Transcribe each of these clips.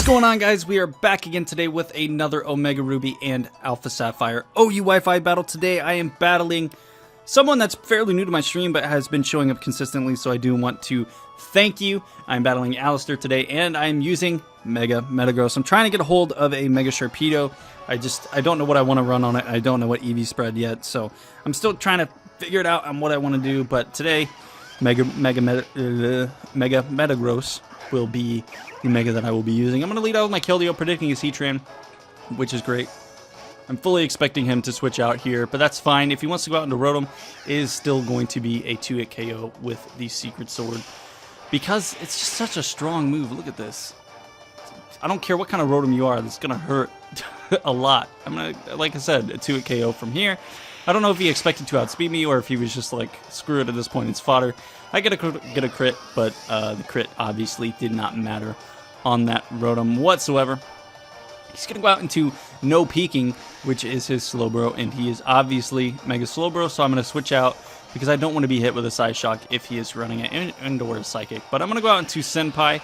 going on, guys? We are back again today with another Omega Ruby and Alpha Sapphire OU Wi-Fi battle. Today I am battling someone that's fairly new to my stream but has been showing up consistently, so I do want to thank you. I'm battling Alastair today and I'm using Mega Metagross. I'm trying to get a hold of a Mega Sharpedo. I don't know what I want to run on it. I don't know what EV spread yet, so I'm still trying to figure it out on what I want to do. But today, Mega Metagross will be the Mega that I will be using. I'm going to lead out with my Keldeo, predicting his Heatran, which is great. I'm fully expecting him to switch out here, but that's fine. If he wants to go out into Rotom, it is still going to be a 2-hit KO with the Secret Sword, because it's just such a strong move. Look at this. I don't care what kind of Rotom you are, that's going to hurt a lot. I'm going to, like I said, a 2-hit KO from here. I don't know if he expected to outspeed me or if he was just like, screw it, at this point it's fodder. I get a crit, but the crit obviously did not matter on that Rotom whatsoever. He's going to go out into no peeking, which is his Slowbro, and he is obviously Mega Slowbro, so I'm going to switch out because I don't want to be hit with a Side Shock if he is running it into a Psychic. But I'm going to go out into Senpai.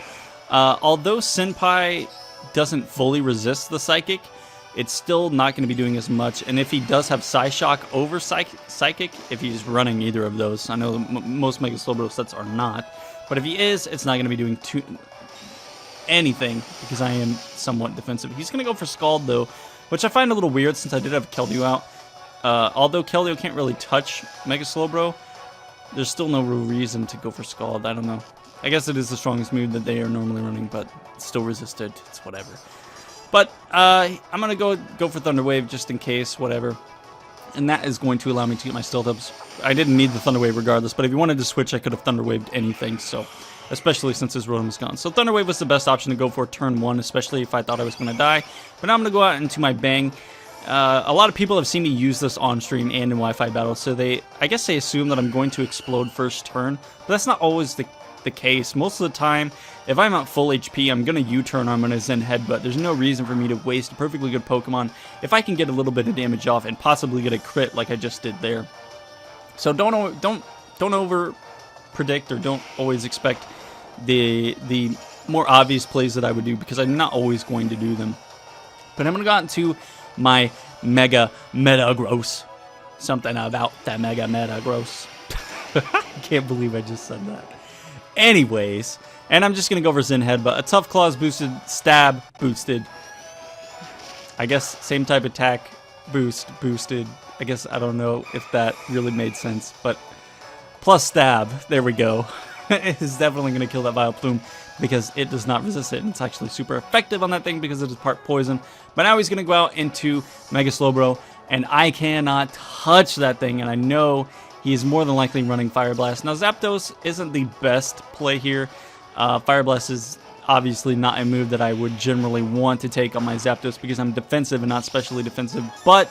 Although Senpai doesn't fully resist the Psychic, it's still not going to be doing as much. And if he does have Side Shock over Psychic, if he's running either of those, I know most Mega Slowbro sets are not, but if he is, it's not going to be doing anything because I am somewhat defensive. He's going to go for Scald though, which I find a little weird since I did have Keldeo out. Although Keldeo can't really touch Mega Slowbro, there's still no real reason to go for Scald. I don't know. I guess it is the strongest move that they are normally running, but it's still resisted. It's whatever. But I'm going to go for Thunder Wave just in case, whatever. And that is going to allow me to get my Stealth Ups. I didn't need the Thunder Wave regardless, but if you wanted to switch, I could have Thunder Waved anything, so especially since his Rotom is gone. So Thunder Wave was the best option to go for turn 1, especially if I thought I was going to die. But now I'm going to go out into my Bang. A lot of people have seen me use this on stream and in Wi-Fi battles, so I guess they assume that I'm going to explode first turn, but that's not always the case. Most of the time, if I'm at full HP, I'm going to U-turn, I'm going to Zen Headbutt. There's no reason for me to waste a perfectly good Pokemon if I can get a little bit of damage off and possibly get a crit like I just did there. So don't over predict or don't always expect the more obvious plays that I would do, because I'm not always going to do them. But I'm going to go out into my Mega Metagross. Something about that Mega Metagross. I can't believe I just said that. Anyways, and I'm just going to go for Zen Headbutt. A Tough Claws boosted, Stab boosted. I guess same type attack, boosted. I guess I don't know if that really made sense, but plus Stab, there we go. Is definitely going to kill that Vileplume because it does not resist it, and it's actually super effective on that thing because it is part poison. But now he's going to go out into Mega Slowbro, and I cannot touch that thing, and I know he is more than likely running Fire Blast. Now, Zapdos isn't the best play here. Fire Blast is obviously not a move that I would generally want to take on my Zapdos because I'm defensive and not specially defensive. But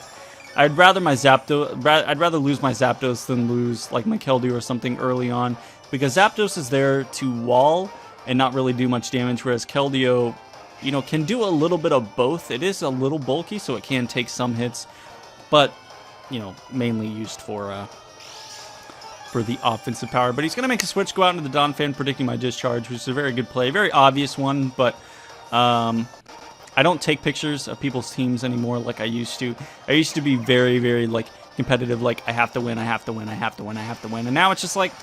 I'd rather lose my Zapdos than lose like my Keldeo or something early on, because Zapdos is there to wall and not really do much damage, whereas Keldeo, you know, can do a little bit of both. It is a little bulky, so it can take some hits, but you know, mainly used for the offensive power. But he's going to make a switch, go out into the Donphan, predicting my discharge, which is a very good play. Very obvious one, but I don't take pictures of people's teams anymore like I used to. I used to be very, very like competitive, like I have to win, I have to win, I have to win, I have to win. And now it's just like,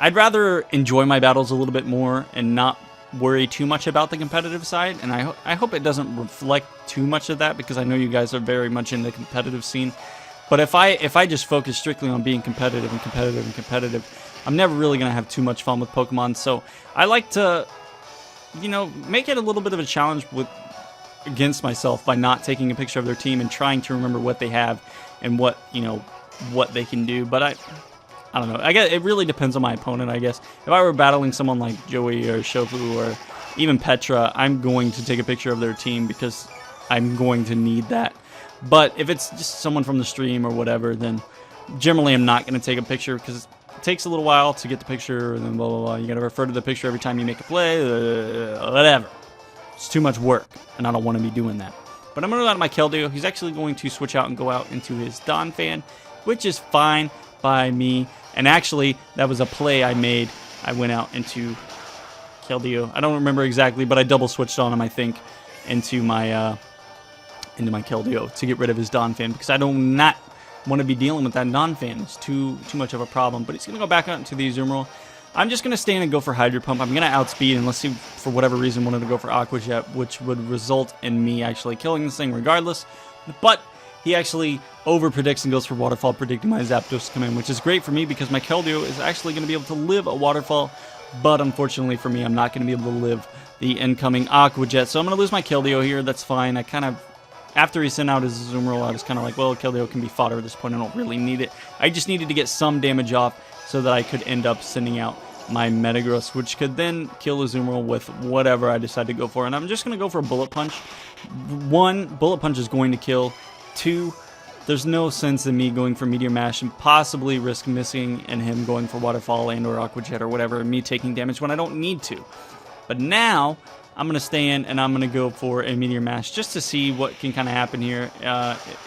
I'd rather enjoy my battles a little bit more and not worry too much about the competitive side. And I hope it doesn't reflect too much of that, because I know you guys are very much in the competitive scene. But if I just focus strictly on being competitive and competitive and competitive, I'm never really going to have too much fun with Pokemon. So I like to, you know, make it a little bit of a challenge against myself by not taking a picture of their team and trying to remember what they have and what, you know, what they can do. But I don't know. I guess it really depends on my opponent, I guess. If I were battling someone like Joey or Shofu or even Petra, I'm going to take a picture of their team because I'm going to need that. But if it's just someone from the stream or whatever, then generally I'm not going to take a picture because it takes a little while to get the picture, and then blah, blah, blah. You got to refer to the picture every time you make a play, whatever. It's too much work, and I don't want to be doing that. But I'm going to go out to my Keldeo. He's actually going to switch out and go out into his Donphan, which is fine by me. And actually, that was a play I made. I went out into Keldeo. I don't remember exactly, but I double switched on him, I think, into my Keldeo to get rid of his Donphan, because I do not want to be dealing with that Donphan. It's too much of a problem. But he's going to go back out into the Azumarill. I'm just going to stay in and go for Hydro Pump. I'm going to outspeed, unless he, for whatever reason, wanted to go for Aqua Jet, which would result in me actually killing this thing regardless. But he actually over-predicts and goes for Waterfall, predicting my Zapdos to come in, which is great for me because my Keldeo is actually going to be able to live a Waterfall. But unfortunately for me, I'm not going to be able to live the incoming Aqua Jet. So I'm going to lose my Keldeo here. That's fine. I kind of... After he sent out his Azumarill, I was kind of like, well, Keldeo can be fodder at this point. I don't really need it. I just needed to get some damage off so that I could end up sending out my Metagross, which could then kill Azumarill with whatever I decide to go for. And I'm just going to go for a Bullet Punch. 1, Bullet Punch is going to kill. 2, there's no sense in me going for Meteor Mash and possibly risk missing and him going for Waterfall and or Aqua Jet or whatever, and me taking damage when I don't need to. But now I'm going to stay in and I'm going to go for a Meteor Mash just to see what can kind of happen here.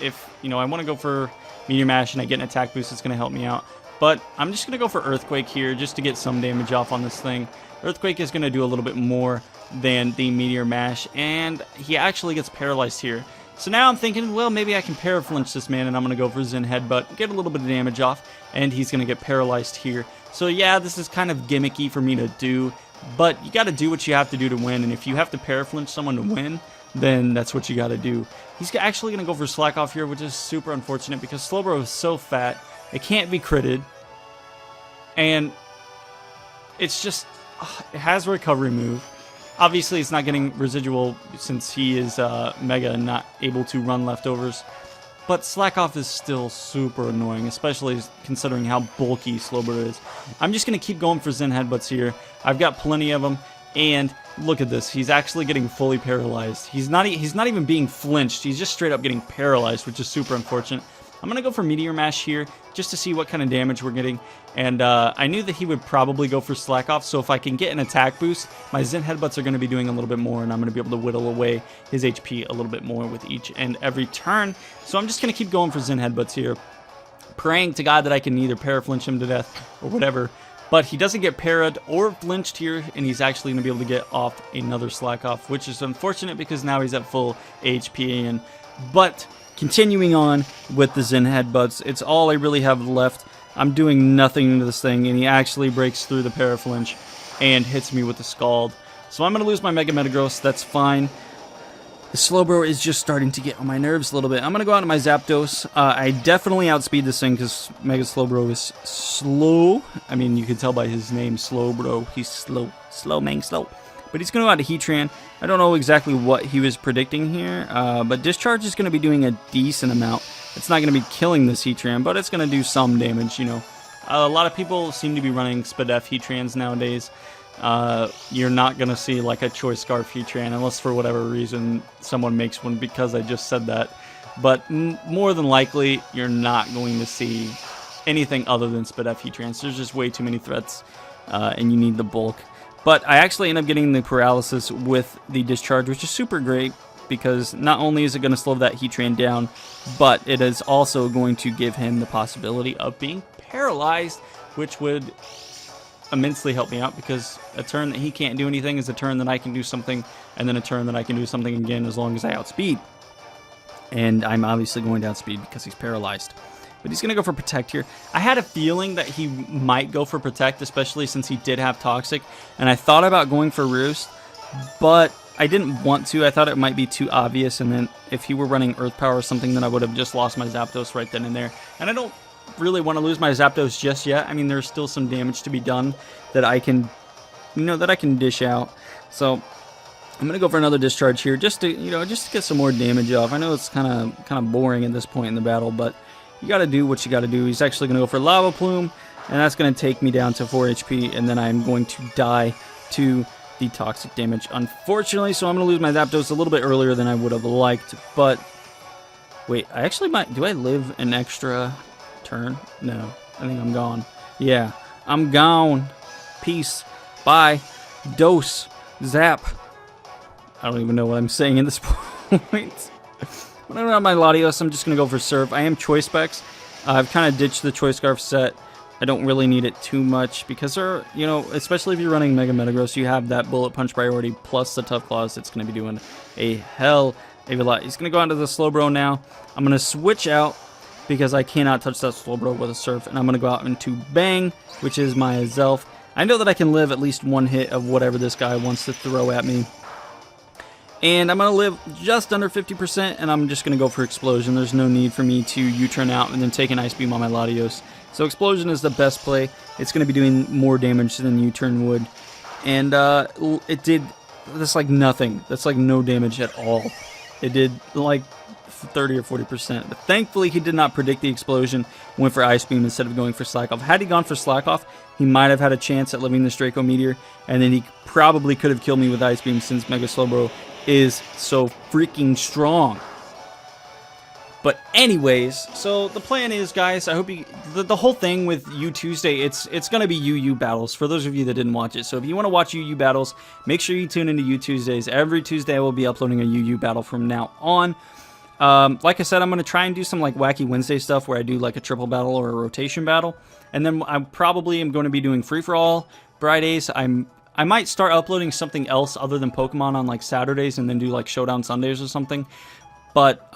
If, you know, I want to go for Meteor Mash and I get an attack boost, it's going to help me out. But I'm just going to go for Earthquake here just to get some damage off on this thing. Earthquake is going to do a little bit more than the Meteor Mash, and he actually gets paralyzed here. So now I'm thinking, well, maybe I can Paraflinch this man, and I'm going to go for Zen Headbutt, get a little bit of damage off, and he's going to get paralyzed here. So yeah, this is kind of gimmicky for me to do. But you got to do what you have to do to win, and if you have to Paraflinch someone to win, then that's what you got to do. He's actually going to go for Slack Off here, which is super unfortunate because Slowbro is so fat, it can't be critted, and it's just, it has a recovery move. Obviously, it's not getting residual since he is Mega and not able to run leftovers. But Slack Off is still super annoying, especially considering how bulky Slowbro is. I'm just going to keep going for Zen Headbutts here. I've got plenty of them, and look at this. He's actually getting fully paralyzed. He's not even being flinched. He's just straight up getting paralyzed, which is super unfortunate. I'm going to go for Meteor Mash here just to see what kind of damage we're getting. And I knew that he would probably go for Slack Off, so if I can get an attack boost, my Zen Headbutts are going to be doing a little bit more, and I'm going to be able to whittle away his HP a little bit more with each and every turn. So I'm just going to keep going for Zen Headbutts here, praying to God that I can either Paraflinch him to death or whatever. But he doesn't get parried or flinched here, and he's actually going to be able to get off another Slack Off, which is unfortunate because now he's at full HP. But continuing on with the Zen Headbutts, it's all I really have left. I'm doing nothing to this thing, and he actually breaks through the Paraflinch and hits me with the Scald. So I'm going to lose my Mega Metagross. That's fine. The Slowbro is just starting to get on my nerves a little bit. I'm going to go out to my Zapdos. I definitely outspeed this thing because Mega Slowbro is slow. I mean, you can tell by his name, Slowbro. He's slow. Slow, man, slow. But he's going to go out to Heatran. I don't know exactly what he was predicting here, but Discharge is going to be doing a decent amount. It's not going to be killing this Heatran, but it's going to do some damage, you know. A lot of people seem to be running Spadef Heatrans nowadays. You're not going to see like a Choice Scarf Heatran unless for whatever reason someone makes one because I just said that. But more than likely, you're not going to see anything other than Spadef Heatrans. There's just way too many threats, and you need the bulk. But I actually end up getting the paralysis with the Discharge, which is super great because not only is it going to slow that Heatran down, but it is also going to give him the possibility of being paralyzed, which would immensely help me out because a turn that he can't do anything is a turn that I can do something, and then a turn that I can do something again as long as I outspeed. And I'm obviously going to outspeed because he's paralyzed. But he's going to go for Protect here. I had a feeling that he might go for Protect, especially since he did have Toxic. And I thought about going for Roost, but I didn't want to. I thought it might be too obvious. And then if he were running Earth Power or something, then I would have just lost my Zapdos right then and there. And I don't really want to lose my Zapdos just yet. I mean, there's still some damage to be done that I can, you know, that I can dish out. So I'm going to go for another Discharge here just to, you know, just to get some more damage off. I know it's kind of boring at this point in the battle, but you got to do what you got to do. He's actually going to go for Lava Plume, and that's going to take me down to 4 HP, and then I'm going to die to the Toxic damage, unfortunately. So I'm going to lose my Zapdos a little bit earlier than I would have liked. But wait, I actually might. Do I live an extra turn? No, I think I'm gone. Yeah, I'm gone. Peace. Bye. Dose. Zap. I don't even know what I'm saying at this point. When I run out my Latios, I'm just going to go for Surf. I am Choice Specs. I've kind of ditched the Choice Scarf set I don't really need it too much because they're, you know, especially if you're running Mega Metagross, you have that Bullet Punch priority plus the Tough Claws. It's going to be doing a hell of a lot. He's going to go onto the Slowbro now. I'm going to switch out because I cannot touch that Slowbro with a Surf, and I'm going to go out into Bang, which is my Zelf. I know that I can live at least one hit of whatever this guy wants to throw at me. And I'm going to live just under 50%, and I'm just going to go for Explosion. There's no need for me to U-turn out and then take an Ice Beam on my Latios. So Explosion is the best play. It's going to be doing more damage than U-turn would. And it did, that's like nothing. That's like no damage at all. It did like 30 or 40%. But thankfully, he did not predict the Explosion, went for Ice Beam instead of going for Slack Off. Had he gone for Slack Off, he might have had a chance at living this Draco Meteor, and then he probably could have killed me with Ice Beam since Mega Slowbro is so freaking strong. But anyways, so the plan is, guys, I hope you, the whole thing with U Tuesday, it's going to be UU battles for those of you that didn't watch it. So if you want to watch UU battles, make sure you tune into U Tuesdays. Every Tuesday I will be uploading a UU battle from now on. Like I said, I'm going to try and do some like Wacky Wednesday stuff where I do like a triple battle or a rotation battle. And then I probably am going to be doing free-for-all Fridays. I might start uploading something else other than Pokemon on like Saturdays and then do like Showdown Sundays or something. But,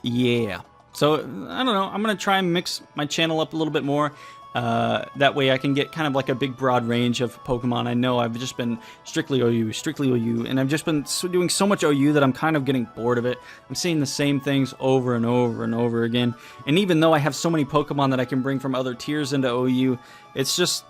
yeah. So, I don't know. I'm going to try and mix my channel up a little bit more. That way I can get kind of like a big broad range of Pokemon. I know I've just been strictly OU, and I've just been doing so much OU that I'm kind of getting bored of it. I'm seeing the same things over and over and over again. And even though I have so many Pokemon that I can bring from other tiers into OU, it's just,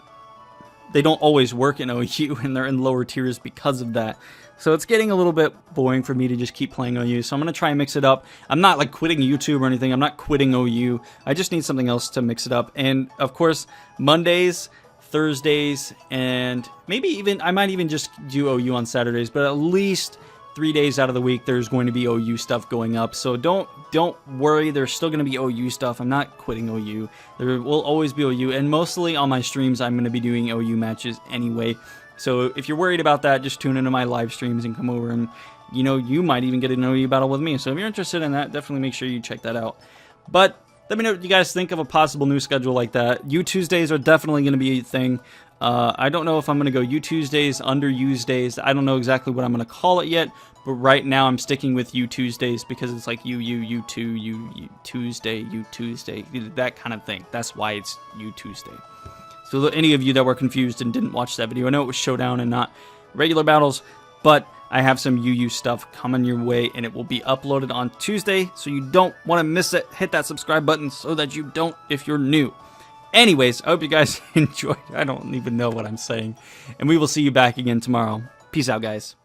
they don't always work in OU, and they're in lower tiers because of that. So it's getting a little bit boring for me to just keep playing OU. So I'm going to try and mix it up. I'm not like quitting YouTube or anything. I'm not quitting OU. I just need something else to mix it up. And of course, Mondays, Thursdays, and maybe even, I might even just do OU on Saturdays, but at least 3 days out of the week, there's going to be OU stuff going up. So don't worry, there's still going to be OU stuff. I'm not quitting OU. There will always be OU, and mostly on my streams, I'm going to be doing OU matches anyway. So if you're worried about that, just tune into my live streams and come over and, you know, you might even get an OU battle with me. So if you're interested in that, definitely make sure you check that out. But let me know what you guys think of a possible new schedule like that. U Tuesdays are definitely going to be a thing. I don't know if I'm going to go U Tuesdays, underused days. I don't know exactly what I'm going to call it yet. But right now I'm sticking with U Tuesdays because it's like U2, U Tuesday, U Tuesday, that kind of thing. That's why it's U Tuesday. So any of you that were confused and didn't watch that video, I know it was Showdown and not regular battles, but I have some UU stuff coming your way, and it will be uploaded on Tuesday, so you don't want to miss it. Hit that subscribe button so that you don't if you're new. Anyways, I hope you guys enjoyed. I don't even know what I'm saying. And we will see you back again tomorrow. Peace out, guys.